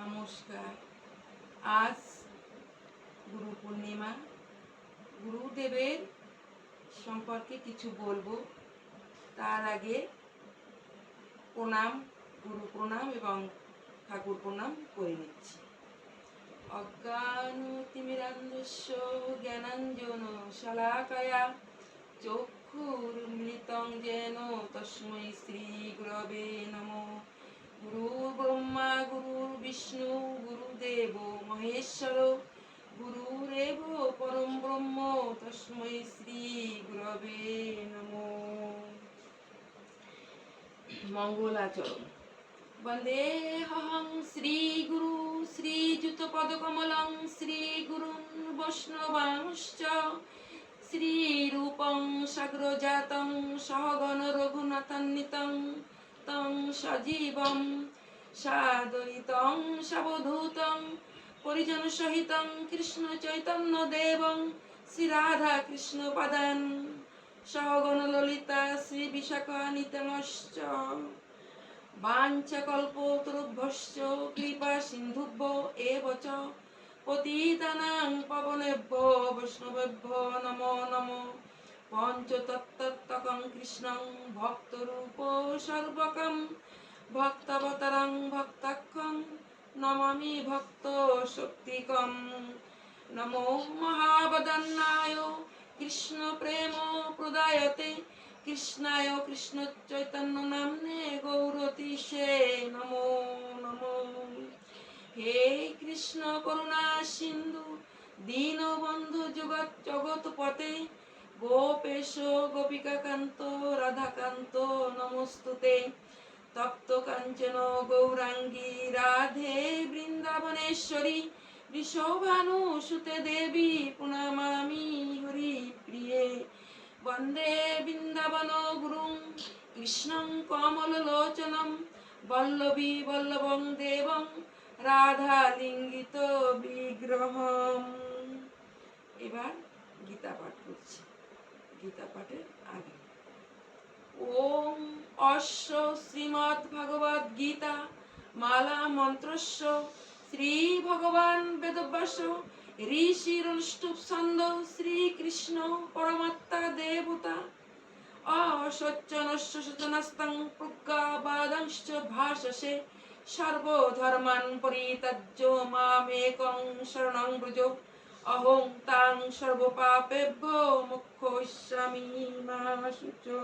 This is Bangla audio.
নমস্কার। আজ গুরু পূর্ণিমা। গুরুদেবের সম্পর্কে কিছু বলবো। তার আগে প্রণাম, গুরু প্রণাম এবং ঠাকুর প্রণাম করে নিচ্ছি। অজ্ঞানতিমিরান্ধস্য জ্ঞানাঞ্জন শলাকায়া চক্ষুর্মৃলিতং যেন তস্मै শ্রী গুরবে নমঃ। গুরু ব্রহ্মা গুরু বিষ্ণু গুরুদেব মহেশ্বর গুরুরেব পরম ব্রহ্ম তস্मै শ্রী গুরবে নমঃ। মঙ্গলাচরণ। বন্দেহং শ্রী গুরু শ্রীযুত পদকমলং শ্রী গুরুন বৈষ্ণবাংশ্চ শ্রীরূপং সাগ্রজাতং সহগণ রঘুনাথান্বিতং তং সজীবং সাদয়িতং সাবধূতং পরিজন সহিতং কৃষ্ণ চৈতন্য দেবং শ্রী রাধা কৃষ্ণ পদান সহগণ ললিতা শ্রী বিশাখা নিতমশ্চ বাঞ্ছাকল্পতরুভ্যশ্চ কৃপা সিন্ধুভ্য এব চ পতিতানাং পাবনেভ্যো বৈষ্ণবেভ্যো নমো নমো। পঞ্চতত্ত্বকং কৃষ্ণং ভক্তরূপ সর্বকং ভক্তাবতারং ভক্তাখ্যং নমামি ভক্ত শক্তিকং। নমো মহাবদন্নায় কৃষ্ণ প্রেম প্রদায়তে কৃষ্ণায় কৃষ্ণ চৈতন্য নামনে গৌরতীশে নমো নমো। হে কৃষ্ণ করুণা সিন্ধু দীনবন্ধু জগৎপতে গোপেশ গোপিকাকান্ত রাধাকান্ত নমস্তুতে। তপ্ত কাঞ্চন গৌরাঙ্গী রাধে বৃন্দাবনেশ্বরী বৃষভানুসুতে দেবী প্রণমামি হরি প্রিয়ে। বন্দে বৃন্দাবন গুরুং কৃষ্ণং কমললোচনম বল্লভী বল্লভং দেবং রাধালিঙ্গিত বিগ্রহম। এবার গীতা পাঠ করছি। গীতা পাঠের আগে ওম অশ্ব শ্রীমদ্ ভগবদ গীতা মালা মন্ত্রস্য শ্রী ভগবান বেদব্যাস ঋষিরনুষ্ঠুপ ছন্দ শ্রীকৃষ্ণ পরমাত্মা দেবতা অসচ্চনস্য সচনস্তং প্রজ্ঞাবাদাংশ্চ ভাষসে সর্বধর্মাन् পরিত্যজ্য মামেকং শরণং ব্রজ অহং তাং সর্বপাপেভ্যো মোক্ষয়িষ্যামি মা শুচো।